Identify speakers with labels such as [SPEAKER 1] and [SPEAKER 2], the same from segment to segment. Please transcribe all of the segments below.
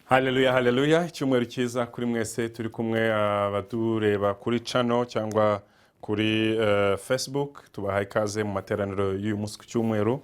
[SPEAKER 1] Haleluya, haleluya. Icyumweru cyiza kuri mwese turi kumwe abatureba kuri channel cyangwa kuri Facebook. Tubahaye ikaze mu materaniro y'uyu munsi ku cyumweru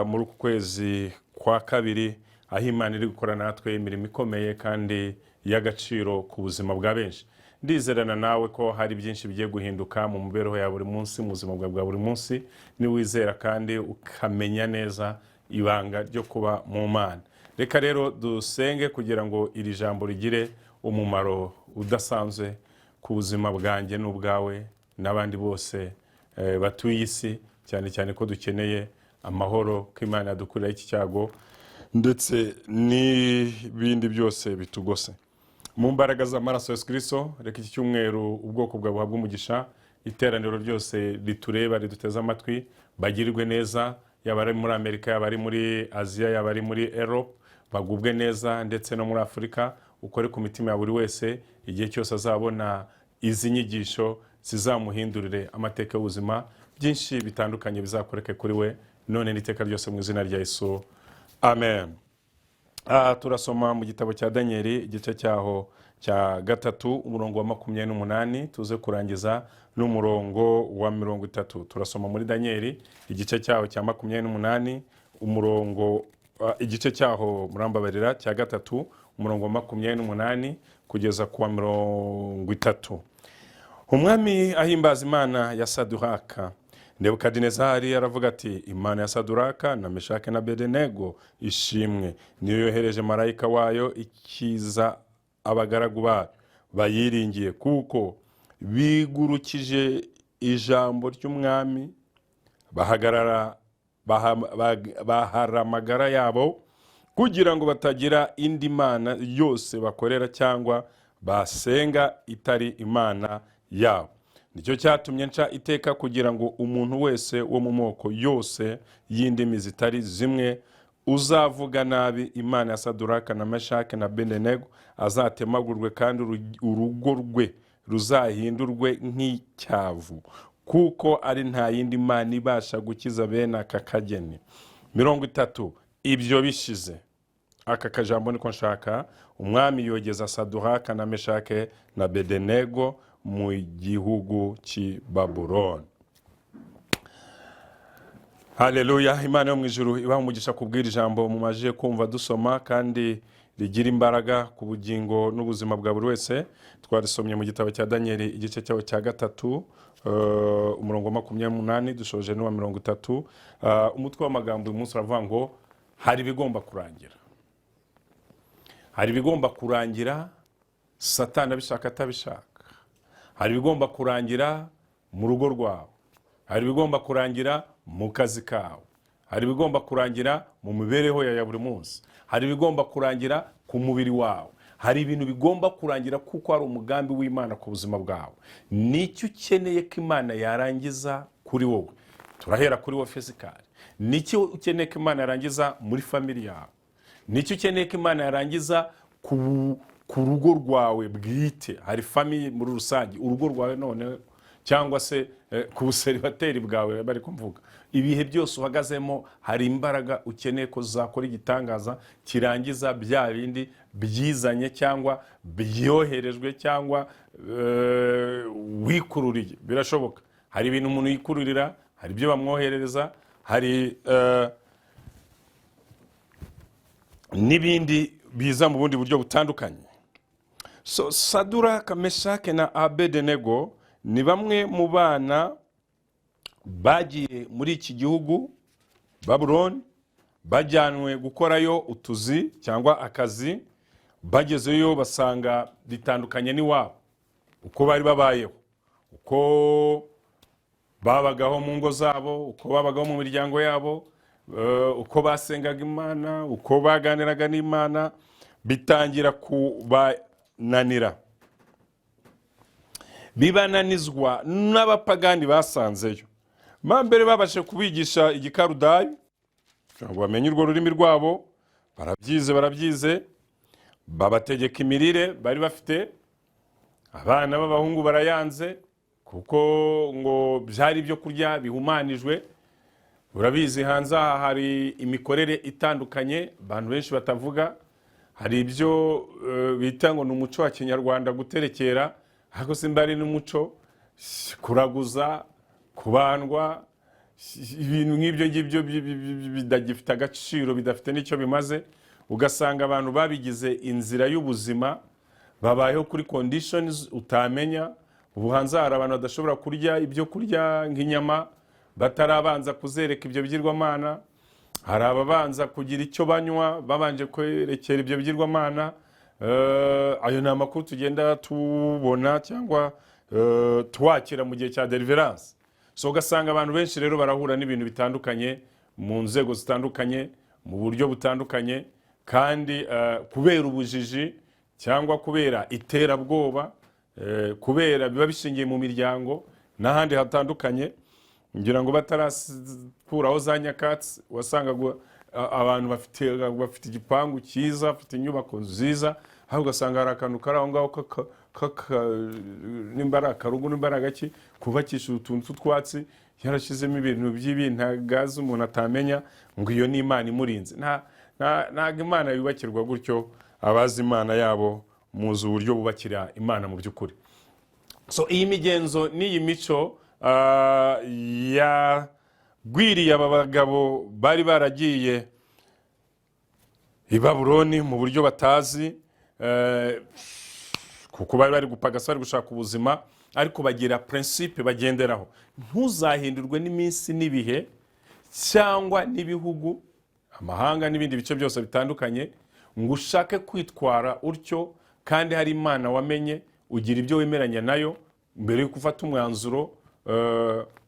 [SPEAKER 1] muri uku kwezi kwa kabiri, aho Imana iri gukora natwe imirimo ikomeye kandi y'agaciro ku buzima bwa benshi. Ndizerana nawe ko hari byinshi bigiye guhinduka mu mibereho ya buri munsi, mu buzima bwa buri munsi, ni wizera kandi ukamenya neza ibanga ryo kuba mu Mana. Reka rero dusenge kugira ngo iri jambo rigire umumaro udasanzwe ku buzima bwanjye n'ubwawe n'abandi bose batuye isi, cyane cyane ko dukeneye amahoro, ko Imana yadukurira iki cyago ndetse n'ibindi byose bitugose. Mu mbaraga z'amaraso ya Kristo, reka iki cyumweru ubwoko bwawe buhabwe umugisha, iteraniro ryose ritureba riduteze amatwi bagirirwe neza, yaba ari muri Amerika, yaba ari muri Aziya, yaba ari muri Europe, bagubwe neza, ndetse no muri Afurika. Ukore ku mitima ya buri wese, igihe cyose azabona izi nyigisho zizamuhindurire amateka y'ubuzima, byinshi bitandukanye bizakoreke kuri we none n'iteka ryose mu izina rya Yesu, amen. Turasoma mu gitabo cya Danieli, igice cyaho cya gatatu, umurongo wa 28, tuze kurangiza n'umurongo wa 30. Turasoma muri Danieli igice cyaho cya 28, umurongo igice cyaho murambabarira cya gatatu, umurongo wa 28 kugeza ku wa 30. Umwami ahimbaza Imana ya Saduraka. Nebukadinezari aravuga ati, Imana ya Saduraka na Meshake na Abedenego ishimwe, niyo yohereje marayika wayo ikiza abagaragu bayo bayiringiye, kuko bigurukije ijambo ry'umwami, bahara amagara yabo, kugira ngo batagira indi mana yose bakorera cyangwa basenga itari Imana yabo. Nicyo cyatumye nca iteka kugira ngo umuntu wese wo mu moko yose y'indimi zitari zimwe uzavuga nabi Imana ya Saduraka na Meshake na Abedenego azatemagurwe, kandi urugo rwe ruzahindurwe nk'icyavu, kuko ari nta yindi Mana ibasha gukiza bene aka kageni. 30. Ibyo bishize, aka kajambo niko nshaka, umwami yogeza Saduraka na Meshake na Abedenego mu gihugu cy'i Babuloni. Haleluya. Imana yo mu ijuru ibaha umugisha kubwira ijambo mumaje kumva dusoma, kandi rigira imbaraga ku bugingo n'ubuzima bwa buri wese. Twarisomye mu gitabo cya Danieli igice cyaho cya gatatu, umurongo wa 28, dushoje n'uwa 30. Umutwe w'amagambo uyu munsi uravuga ngo hari bigomba kurangira. Hari bigomba kurangira, Satani abishaka atabishaka. Hari bigomba kurangira mu rugo rwawe, hari bigomba kurangira mu kazi kawe, hari bigomba kurangira mu mibereho ya buri munsi, hari bigomba kurangira ku mubiri wawe. Hari ibintu bigomba kurangira kuko hari umugambi w'Imana ku buzima bwawe. Nicyo ukeneye ko Imana yarangiza kuri wowe. Turahera kuri wowe physically. Nicyo ukeneye ko Imana yarangiza muri family yawe. Nicyo ukeneye ko Imana yarangiza ku rugo rwawe bwite. Hari family muri rusange, urugo rwawe none, cyangwa se ku buseribateri bwawe bari kumvuga. Ibihe byose uhagazemo hari imbaraga ukeneye ko zakora igitangaza kirangiza bya bindi byizanye cyangwa byoherejwe cyangwa wikururiye. Birashoboka. Hari ibintu umuntu yikururira, hari ibyo bamwoherereza, hari n'ibindi biza mu bundi buryo butandukanye. So Saduraka, Meshake na Abedenego ni bamwe mu bana bagiye muri iki gihugu Babuloni, bajyanwe gukorayo utuzi cyangwa akazi. Bagezeyo basanga bitandukanye n'iwabo, uko bari babayeho, uko babagaho mu ngo zabo, uko babagaho mu miryango yabo, uko basengaga Imana, uko baganiraga n'Imana, bitangira kubananira. Bibananizwa n'abapagani basanzeyo. Mbere babashe kubigisha igikarudayo ngo bamenye urwo rurimi rwabo, barabyize, babategeka imirire bari bafite. Abana b'abahungu barayanze kuko ngo byari ibyo kurya bihumanijwe. Urabizi hanze aha hari imikorere itandukanye abantu benshi batavuga. hari ibyo bita ngo ni umuco wa kinyarwanda guterekera, ariko simba ari n'umuco, kuraguza, kubandwa, ibintu nk'ibyo ngibyo bidagifite agaciro, bidafite n'icyo bimaze. Ugasanga abantu babigize inzira y'ubuzima, babayeho kuri conditions utamenya. Ubu hanze hari abantu badashobora kurya ibyo kurya nk'inyama batarabanza kuzereka ibyo bigirwamana. Hari ababanza kugira icyo banywa babanje kwerekera ibyo bigirwamana. Ayo ni amakuru tugenda tubona cyangwa twakira mu gihe cya deliverance. So ugasanga abantu benshi rero barahura n'ibintu bitandukanye mu nzego zitandukanye, mu buryo butandukanye, kandi kubera ubujiji cyangwa kubera iterabwoba, kubera biba bishingiye mu miryango n'ahandi hatandukanye. Ngira ngo batarakuraho za nyakatsi, wasangaga abantu bafite igipangu cyiza, bafite inyubako nziza, aho ugasanga hari akantu kari aho ngaho n'imbaraga karugu n'imbaraga ki kubakisha utuntu tw'utwatsi, yarashyizemo ibintu by'ibintagazi umuntu atamenya, ngo iyo ni Imana imurinze. Ntabwo Imana yubakirwa gutyo. Abazi Imana yabo muzi uburyo bubakira Imana mu by'ukuri. So iyi migenzo n'iyi mico yagwiriye aba bagabo bari baragiye i Babuloni mu buryo batazi, kuko bari bari gupagasa, bari gushaka ubuzima, ariko bagira principe bagenderaho. Ntuzahindurwe n'iminsi n'ibihe cyangwa n'ibihugu, amahanga n'ibindi bice byose bitandukanye, ngo ushake kwitwara utyo, kandi hari Imana wamenye, ugira ibyo wemeranya nayo mbere yo gufata umwanzuro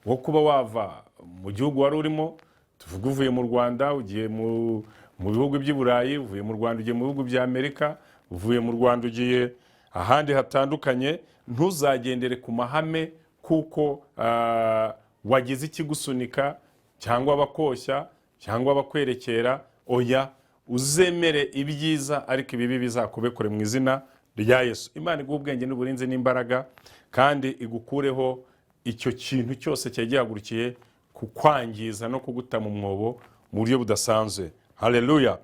[SPEAKER 1] wo kuba wava mu gihugu wari urimo. Tuvuga uvuye mu Rwanda ugiye mu bihugu by'i Burayi, uvuye mu Rwanda ugiye mu bihugu bya Amerika, uvuye mu Rwanda ugiye ahandi hatandukanye. Ntuzagendere ku mahame kuko wagize ikigusunika cyangwa abakoshya cyangwa abakwerekera. Oya, uzemere ibyiza, ariko ibibi bizakube kure mu izina rya Yesu. Imana iguha ubwenge n'uburinzi n'imbaraga, kandi igukureho icyo kintu cyose cyagihagurukiye kukwangiza no kuguta mu mwobo mu buryo budasanzwe. Haleluya.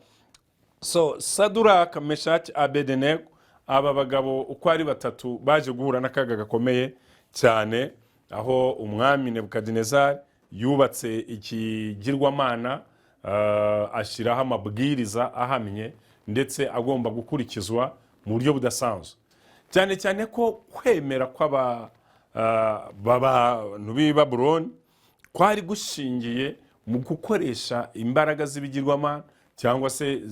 [SPEAKER 1] So Saduraka, Meshaki, Abedenego, aba bagabo uko ari batatu baje guhura n'akaga gakomeye cyane, aho umwami Nebukadinezari yubatse ikigirwamana, ashyiraho amabwiriza ahamye ndetse agomba gukurikizwa mu buryo budasanzwe. Cyane cyane ko kwemera kw'abantu b'i Babuloni kwari gushingiye mu gukoresha imbaraga z'ibigirwamana cyangwa se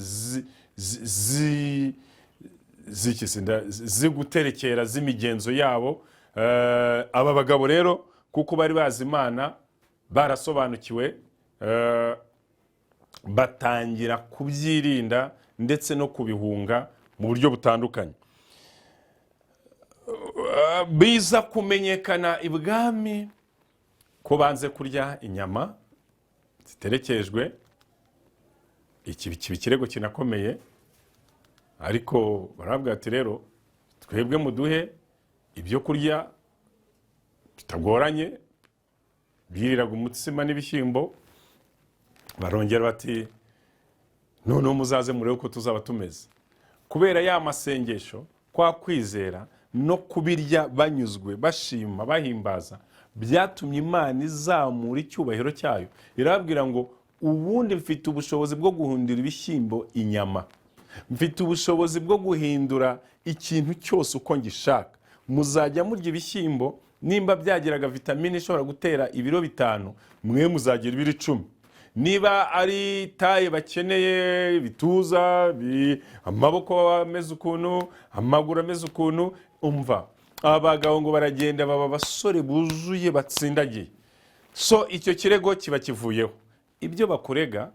[SPEAKER 1] ziguterekera z'imigenzo yabo. Aba bagabo rero kuko bari bazi Imana, barasobanukiwe, batangira kubyirinda ndetse no kubihunga mu buryo butandukanye. Biza kumenyekana ibwami ko banze kurya inyama ziterekejwe. Iki ikirego kinakomeye, ariko barabwira ati rero twebwe muduhe ibyo kurya bitagoranye, biriraga umutsima n'ibishyimbo. Barongera bati noneho muzaze murebe uko tuzaba tumeze. Kubera ya masengesho, kwa kwizera no kubirya banyuzwe, bashima, bahimbaza, byatumye Imana izamura icyubahiro cyayo. Irabwira ngo ubundi mfite ubushobozi bwo guhindura ibishyimbo inyama, mfite ubushobozi bwo guhindura ikintu cyose uko ngishaka. Muzajya murya ibishyimbo, nimba byagiraga vitamine ishobora gutera ibiro 5, mwe muzagira ibiro 10. Niba ari taye bakeneye, bituza, amaboko ameze ukuntu, amaguru ameze ukuntu, umva abagabo ngo baragenda baba basore buzuye batsindagiye. So icyo kirego kiba kivuyeho. Ibyo bakurega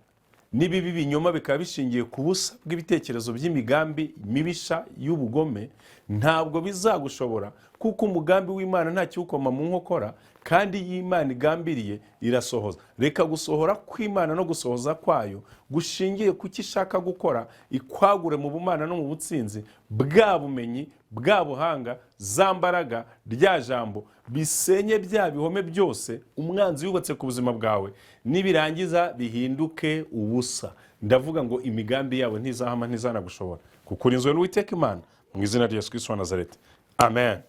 [SPEAKER 1] nibibi binyoma bikaba bishingiye ku busa bw'ibitekerezo by'imigambi mibisha y'ubugome, ntabwo bizagushobora, kuko umugambi w'Imana nta cyukoma mu nkokora, kandi y'Imana igambiriye irasohoza. Reka gusohora kw'Imana no gusohoza kwayo gushingiye ku cyo ishaka gukora, ikwagure mu bumana no mu butsinzi, bwa bumenyi, bwa buhanga, za mbaraga, rya jambo, bisenye bya bihome byose umwanzi yubatse ku buzima bwawe, nibirangiza bihinduke ubusa. Ndavuga ngo imigambi yawe ntizahama, ntizanagushobora, kuko urinzwe n'Uwiteka Imana mu izina rya Yesu Kristo wa Nazareti. Amen.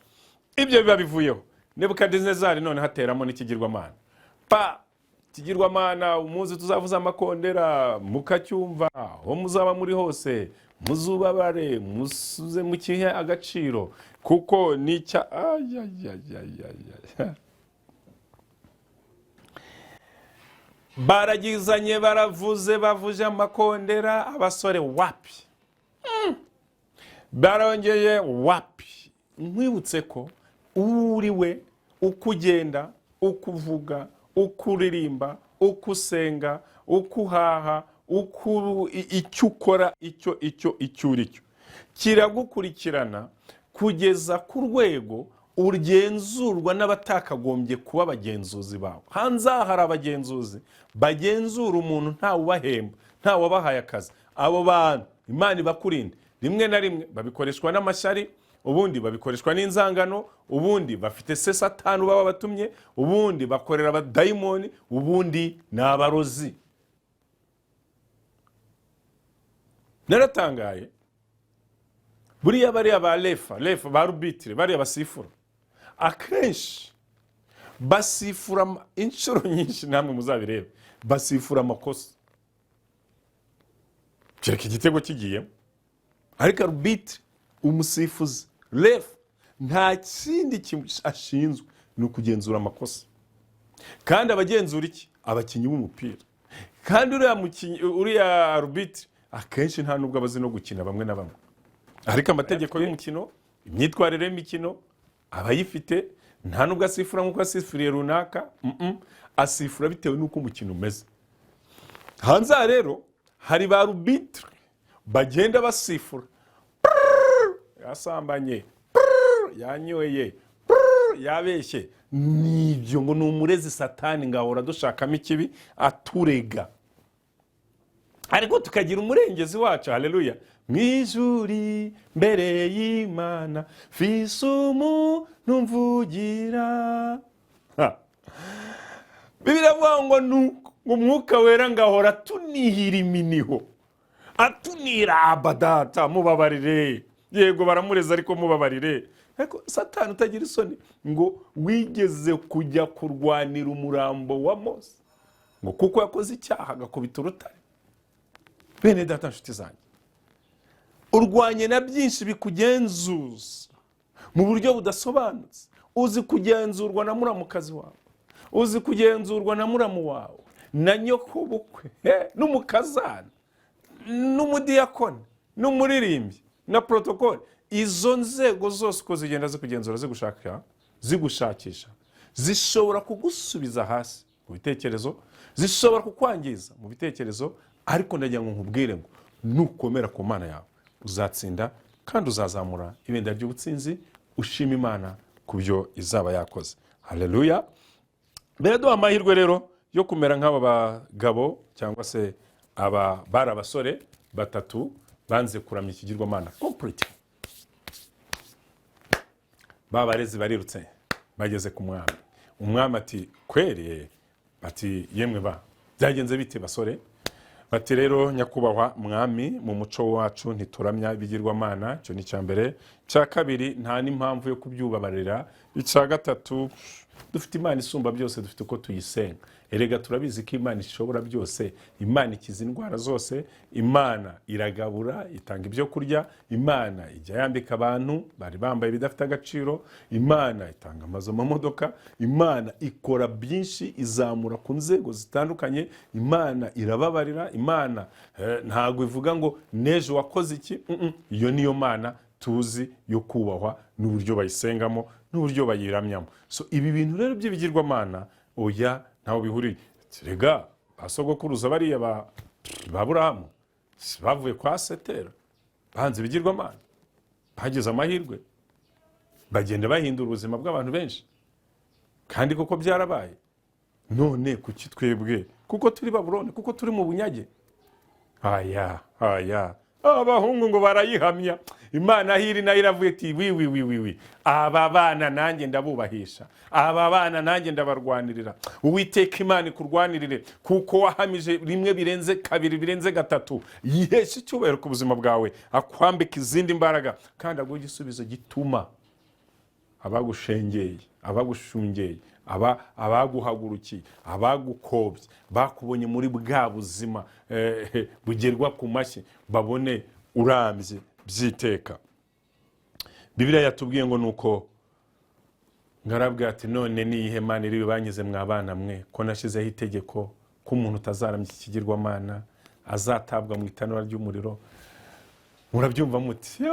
[SPEAKER 1] Ibyo biba bivuyeho. Nebukadinezari none hateramo n'ikigirwamana. Ikigirwamana umuzi tuzavuza amakondera mukacyumva, aho muzaba muri hose muzubabare, musuze mukihe agaciro, kuko nicya baragizanye, baravuze, bavuje amakondera, abasore wapi, barongeye wapi. Nkwibutse ko uriwe uko ugenda, uko uvuga, uko uririmba, uko usenga, uko uhaha, icyo ukora, icyo uri cyo kiragukurikirana kugeza ku rwego ugenzurwa n'abatakagombye kuba abagenzuzi bawe. Hanze aha hari abagenzuzi bagenzura umuntu ntawe ubahemba, ntawe wabahaye akazi. Abo bantu Imana ibakurinde. Rimwe na rimwe babikoreshwa n'amashyari, ubundi babikoreshwa n'inzangano, ubundi bafite se Satani baba batumye, ubundi bakorera abadayimoni, ubundi ni abarozi. Naratangaye buriya bariya ba lefa ba rubitire, bariya basifura akenshi basifura inshuro nyinshi, namwe muzabirebe, basifura amakosa. Kereka igitego kigiyemo. Ariko rubitire, umusifuzi, lefa, nta kindi ashinzwe ni ukugenzura amakosa. Kandi abagenzura iki? Abakinnyi b'umupira. Kandi uriya rubitire akenshi nta nubwo abazi no gukina bamwe na bamwe. Ariko amategeko y'umukino, imyitwarire y'imikino abayifite, nta nubwo asifura nk'uko asifuriye runaka, asifura bitewe n'uko umukino umeze. Hanze rero hari ba rubitire bagenda basifura, yasambanye, yanyoye, yabeshye. Nibyo ngo ni umurezi Satani ngahora dushakamo ikibi aturega. Ariko tukagira umurengezi wacu, haleluya, mwijuri mbere y'Imana fise umuntu mvugira. Bibiliya ivuga ngo umwuka wera ngahora tunihira iminiho, atunira abadata, mubabarire. Yego baramureza ariko mubabarire. Ariko Satani utagira isoni ngo wigeze kujya kurwanira umurambo wa Mose, ngo kuko yakoze icyaha agakubita urutare. Bene data nshuti zanjye, urwanye na byinshi bikugenzuza mu buryo budasobanutse. Uzi kugenzurwa na muramukazi wawe, uzi kugenzurwa na muramu wawe, na nyoko bukwe, n'umukazana, n'umudiyakoni, n'umuririmbyi, na protokole. Izo nzego zose uko zigenda zikugenzura, zigushakisha, zishobora kugusubiza hasi mu bitekerezo, zishobora kukwangiza mu bitekerezo. Ariko ndagira ngo nkubwire ngo nukomera ku Mana yawe uzatsinda, kandi uzazamura ibendera ry'ubutsinzi, ushima Imana ku byo izaba yakoze. Haleluya. Mbere duha amahirwe rero yo kumera nk'aba bagabo cyangwa se bari abasore batatu banze kuramya ikigirwamana complete. Babarezi barirutse bageze ku mwami. Umwami ati kweri, bati yemwe byagenze bite basore? Bati rero nyakubahwa mwami, mu muco wacu ntituramya ibigirwamana. Cyo ni cyambere. Cya kabiri, nta n'impamvu yo kubyubabarira. Icya gatatu, dufite Imana isumba byose, dufite uko tuyisenga. Erega turabizi ko Imana ishobora byose. Imana ikiza indwara zose, Imana iragabura, itanga ibyo kurya, Imana ijya yambika abantu bari bambaye bidafite agaciro, Imana itanga amazu, amamodoka, Imana ikora byinshi, izamura ku nzego zitandukanye, Imana irababarira, Imana ntago ivuga ngo nejo wakoze iki. Iyo niyo Mana tuzi yo kubahwa, n'uburyo bayisengamo, n'uburyo bayiramyamo. So ibi bintu rero by'ibigirwamana oya ntaho bihuriye. Rega basogokuruza bariya ba Aburahamu bavuye kwa Setera, banze ibigirwamana, bageze amahirwe, bagenda bahindura ubuzima bw'abantu benshi, kandi koko byarabaye. None kuki twebwe? Kuko turi Babuloni, kuko turi mu bunyage? Aya abahungu ngo barayihamya. Imana hiri nayo iravuye iti wi aba bana nanjye ndabubahisha, aba bana nanjye ndabarwanirira. Uwiteka Imana ikurwanirire kuko wahamije rimwe birenze kabiri birenze gatatu. Yiheshe icyubahiro ku buzima bwawe, akwambika izindi mbaraga kandi aguha igisubizo gituma abagushengeye, abagushungeye, abaguhagurukiye, abagukobye, bakubonye muri bwa buzima bugerwa ku mashyi, babone urambye byiteka. Bibiliya yatubwiye ngo nuko ngarabwira ati none niyihe Mana iri banyize mwabana mwe ko nashizeho itegeko ko umuntu utazaramya ikigirwamana azatabwa mu itanura ry'umuriro. Murabyumva muti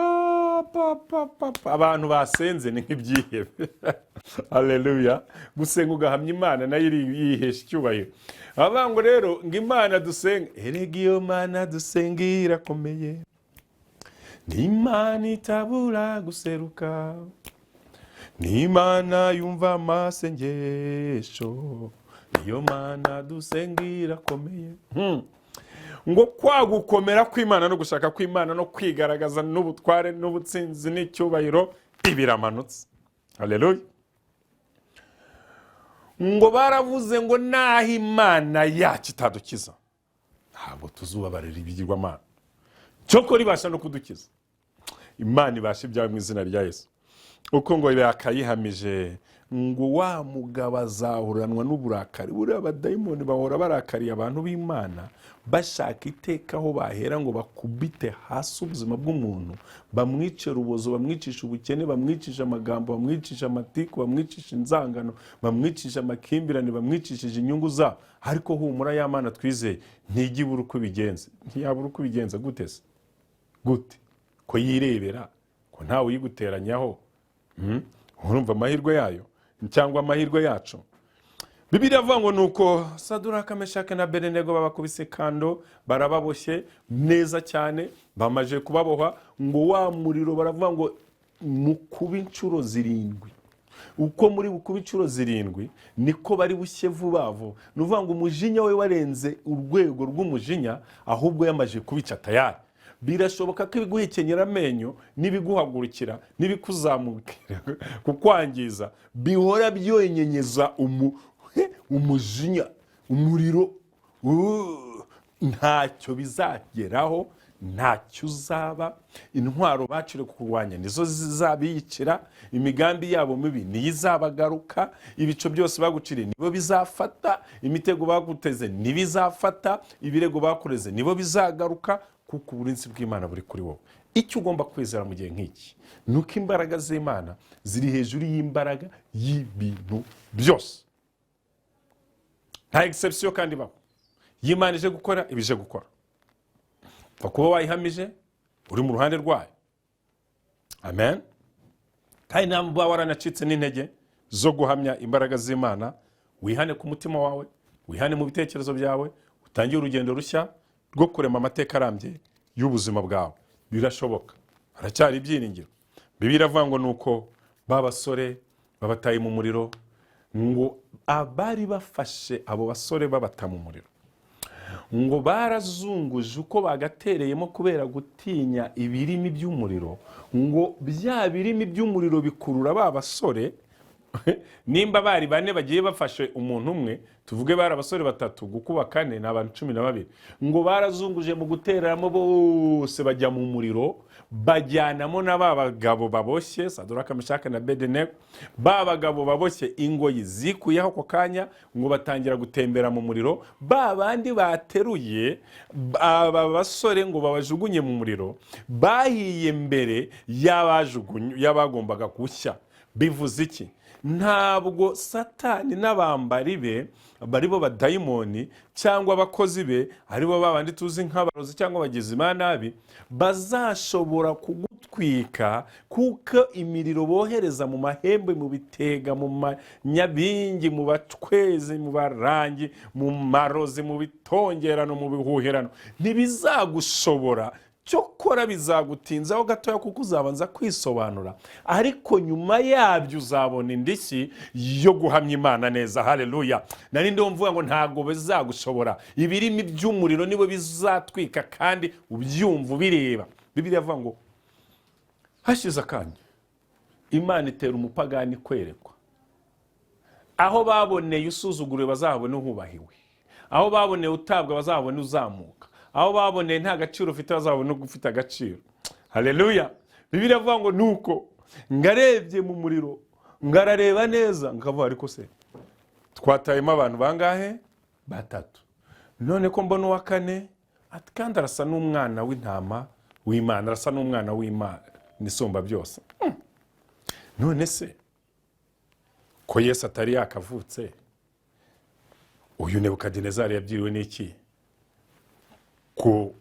[SPEAKER 1] abantu basenze ni nk'ibyihebe. Haleluya. Gusenga ugahamya Imana nayo yihesha icyubahiro. Abango rero ngo Imana dusenga, erega iyo Mana dusenga irakomeye, ni Imana itabura guseruka, ni Imana yumva amasengesho, iyo Mana dusenga irakomeye. Ngo kwagukomera kw'Imana no gushaka kw'Imana no kwigaragaza n'ubutware n'ubutsinzi n'icyubahiro ibiramanutse. Haleluya. Ngo baravuze ngo naho Imana yacu itadukiza ntabwo tuzubabarira ibigirwamana, cyoko ribasha no kudukiza. Imana ibasha ibyawe mu izina rya Yesu. Uko ngo yakayihamije ngo wa mugabo azahuranwa n'uburakari. Buriya abadayimoni bahora barakariye abantu b'Imana, bashaka iteka aho bahera ngo bakubite hasi ubuzima bw'umuntu, bamwice urubozo, bamwicisha ubukene, bamwicisha amagambo, bamwicisha amatiku, bamwicisha inzangano, bamwicisha amakimbirane, bamwicishije inyungu zabo. Ariko humura ya Mana twizeye ntigibura uko bigenza. Ntiyabura uko bigenza gute se? Gute? Ko yirebera, ko ntawe uyiguteranyaho. Urumva amahirwe yayo cyangwa amahirwe yacu. Bibiliya avuga ngo nuko Saduraka, Meshaki na Abedenego babakubise kando, barababoshye neza cyane, bamaje kubaboha, ngo wa muriro baravuga ngo mukuba inshuro 7. Uko muri bukuba inshuro 7 niko bari bushye vuba vuba. Nuvuga ngo umujinya we warenze urwego rw'umujinya, ahubwo yamaje kubica tayari. Birashoboka ko ibiguhekenyera amenyo n'ibiguhagurukira n'ibikuzamukira kukwangiza bihora byoyenyenyeza umujinya, umuriro. Ntacyo bizageraho, ntacyo uzaba. Intwaro bacire kukurwanya nizo zizabiyicira, imigambi yabo mibi niyo izabagaruka, ibico byose baguciriye nibo bizafata, imitego baguteze nibizafata, ibirego bakureze nibo bizagaruka, kuko uburinzi bw'Imana buri kuri wowe. Icyo ugomba kwizera mu gihe nk'iki nuko imbaraga z'Imana ziri hejuru y'imbaraga y'ibintu byose. Nta exception kandi baho. Y'Imana ije gukora ibije gukora. Kuba wayihamije uri mu ruhande rwayo. Amen. Kandi namba waranacitse n'intege zo guhamya imbaraga z'Imana, wihane ku mutima wawe, wihane mu bitekerezo byawe, utangiye urugendo rushya rwo kurema amateka arambye y'ubuzima bwawe. Birashoboka, haracyari ibyiringiro. Bibiliya iravuga ngo nuko babasore babataye mu muriro, ngo abari bafashe abo basore babata mu muriro, ngo barazunguje uko bagatereyemo kubera gutinya ibirimi by'umuriro, ngo bya birimi by'umuriro bikurura ba basore. Nimba bari 4 bagiye bafashe umuntu umwe, tuvuge bari abasore 3 gukuba 4 n'abantu 12, ngo barazunguje mu gutereramo bose bajya mu muriro, bajyanamo n'abagabo baboshye Saduraka, Meshaki na Abedenego. Babagabo baboshye ingoyi zikuyeho ako kanya, ngo batangira gutembera mu muriro. Babandi bateruye aba basore ngo babajugunye mu muriro, bahiye mbere y'abagombaga gushya. Bivuze iki? Ntabwo Satani n'abambari be baribo badayimoni cyangwa abakozi be aribo babandi tuzi nk'abarozi cyangwa abagizi ba nabi bazashobora kugutwika, kuko imiriro bohereza mu mahembe, mu bitega, mu manyabingi, mu batwezi, mu barangi, mu marozi, mu bitongerano, mu bihuherano, ntibizagushobora cyokora bizagutinzaho gatoya kuko uzabanza kwisobanura, ariko nyuma yabyo uzabona indishyi yo guhamya Imana neza. Haleluya. Nari ndumva ngo ntabwo bizagushobora, ibirimi by'umuriro nibo bizatwika kandi ubyumva ubireba. Bibiliya avuga ngo hashize akanya Imana itera umupagani kwerekwa, aho baboneye usuzuguriwe bazahabona uhubahiwe, aho baboneye utabwa bazahabona uzamuka, aho baboneye nta gaciro ufite bazabona ufite agaciro. Haleluya. Bibiliya avuga ngo nuko ngarebye mu muriro ngarareba neza ngavuga ariko se twatayemo abantu bangahe? Batatu. None ko mbona uwa kane ati kandi arasa n'umwana w'intama w'Imana, arasa n'umwana w'Imana nisumba byose. None se ko Yesu atari yakavutse, uyu Nebukadinezari yabyiriwe n'iki ko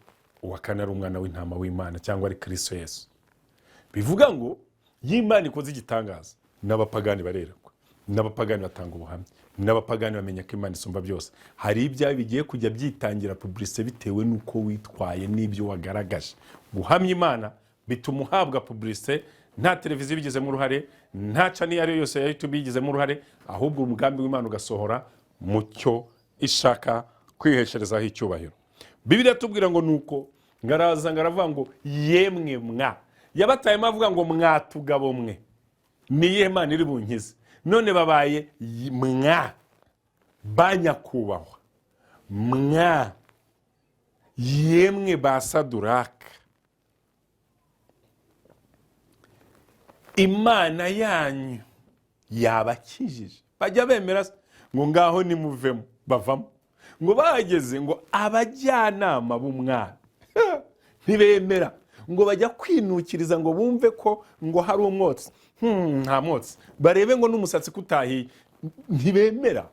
[SPEAKER 1] uwa kane ari umwana w'intama w'Imana cyangwa ari Kristo Yesu? Bivuga ngo y'Imana ikoze igitangaza, n'abapagani barerekwa, n'abapagani batanga ubuhamya, n'abapagani bamenya ko Imana isumba byose. Hari ibyaha bigiye kujya byitangira publicité bitewe n'uko witwaye n'ibyo wagaragaje. Guhamya Imana bituma uhabwa publicité, nta televiziyo bigizemo uruhare, nta channel yari yose ya YouTube bigizemo uruhare, ahubwo umugambi w'Imana ugasohora mu cyo ishaka kwihesherezaho icyubahiro. Bibiliya tubwira ngo nuko ngaraza ngaravuga ngo yemwe mwa, yabatayemo avuga ngo mwatugabo mwe niye Imana iri bunkize, none babaye mwa banyakubahwa, mwa yemwe ba Saduraka, Imana yanyu yabakijije. Bajya bemera ngo ngaho nimuvemo, bavamo. Ngo bageze ngo abajyanama b'umwana ntibemera, ngo bajya kwinukiriza ngo bumve ko ngo hari umwotsi, nta mwotsi, barebe ngo n'umusatsi kutahiye. Ntibemera.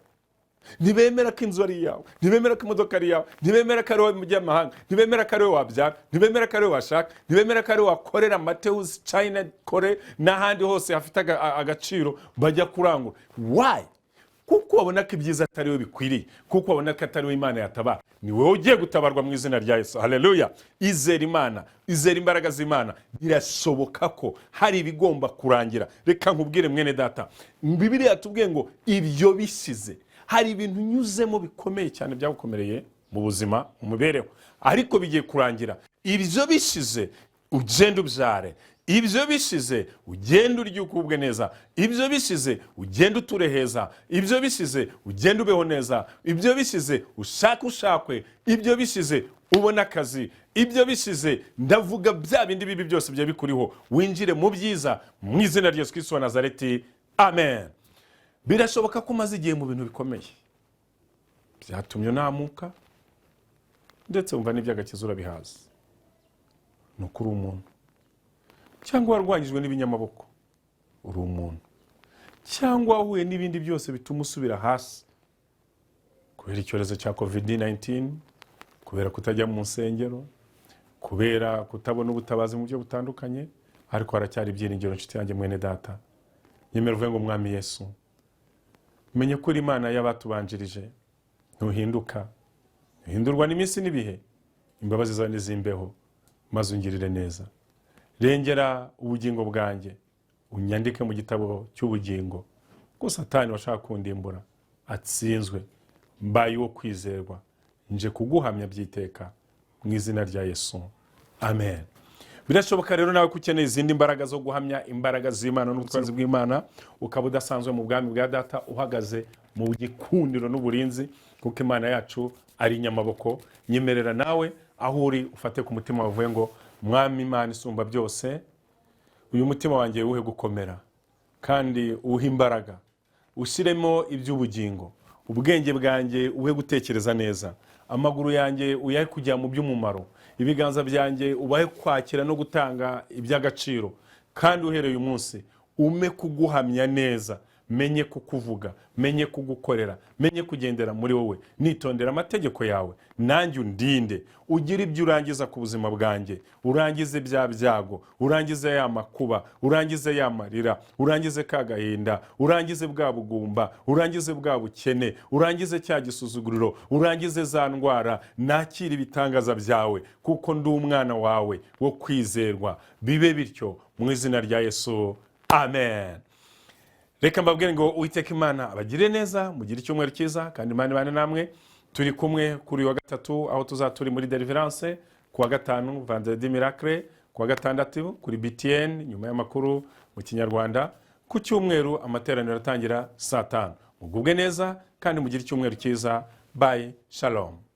[SPEAKER 1] Ntibemera ko inzu ari yawe, ntibemera ko imodoka ari yawe, ntibemera ko ari wowe mujya amahanga, ntibemera ko ari wowe wabyara, ntibemera ko ari wowe washaka, ntibemera ko ari wowe wakorera Mateus, China, Kore n'ahandi hose hafite agaciro bajya kurangura. Why? Kuko babona ko ibyiza atari we bikwiriye, kuko babona ko atari we Imana yatabara. Ni wowe ugiye gutabarwa mu izina rya Yesu. Haleluya. Izera Imana, izera imbaraga z'Imana. Birashoboka ko hari ibigomba kurangira. Reka nkubwire mwene data, Bibiliya yatubwiye ngo ibyo bisize, hari ibintu nyuzemo bikomeye cyane byagukomereye mu buzima, mu mibereho, ariko bigiye kurangira. Ibyo bishize ugenda ubyare, ibyo bishize ugenda urya ukubwe neza, ibyo bishize ugenda uture heza, ibyo bishize ugenda ubeho neza, ibyo bishize ushaka ushakwe, ibyo bishize ubona akazi, ibyo bishize ndavuga bya bindi bibi byose bya bikuriho, winjire mu byiza mu izina rya Yesu Kristo wa Nazareti. Amen. Birashoboka ko umaze igihe mu bintu bikomeye byatumye unamuka ndetse wumva n'iby'agakiza urabihaza. Ni ukuri umuntu, cyangwa warwanyijwe n'ibinyamaboko, uri umuntu, cyangwa wahuye n'ibindi byose bituma usubira hasi kubera icyorezo cya COVID-19, kubera kutajya mu nsengero, kubera kutabona ubutabazi mu buryo butandukanye, ariko haracyari ibyiringiro nshuti yanjye mwene data. Nyemera uvuge ngo Mwami Yesu, menye ko Imana y'abatubanjirije ntuhinduka, uhindurwa n'iminsi n'ibihe, imbabazi zawe nizimbeho, maze ungirire neza. Rengera ubugingo bwanjye, unyandike mu gitabo cy'ubugingo, ko Satani washaka kundimbura atsinzwe. Mbaye wo kwizerwa, nje kuguhamya byiteka mu izina rya Yesu. Amen. Birashoboka rero nawe ko ukeneye izindi mbaraga zo guhamya imbaraga z'Imana n'ubutwazi bw'Imana, ukaba udasanzwe mu bwami bwa Data, uhagaze mu gikundiro n'uburinzi, kuko Imana yacu ari inyamaboko. Nyemerera nawe aho uri ufate ku mutima wavuye ngo Mwami Imana isumba byose, uyu mutima wanjye uhe gukomera kandi uhe imbaraga, ushyiremo iby'ubugingo, ubwenge bwanjye uhe gutekereza neza, amaguru yanjye uyahe kujya mu by'umumaro, ibiganza byanjye ubahe kwakira no gutanga iby'agaciro, kandi uhereye umunsi ume kuguhamya neza. menye kukuvuga, menye kugukorera, menye kugendera muri wowe, nitondera amategeko yawe, nanjye undinde, ugire ibyo urangiza ku buzima bwanjye, urangize bya byago, urangize ya makuba, urangize ya marira, urangize ka gahinda, urangize bwa bugumba, urangize bwa bukene, urangize cya gisuzuguriro, urangize za ndwara. Nakira ibitangaza byawe kuko ndi umwana wawe wo kwizerwa. Bibe bityo mu izina rya Yesu, amen. Reka mbabwire ngo Uwiteka Imana abagire neza, mugire icyumweru cyiza, kandi Imana ibane namwe. Turi kumwe kuri wa gatatu aho turi muri Deliverance, kuwa gatanu Vendredi Miracle, kuwa gatandatu kuri BTN nyuma y'amakuru mu Kinyarwanda, ku cyumweru amateraniro atangira saa 5. Mugubwe neza kandi mugire icyumweru cyiza. Bye, shalom.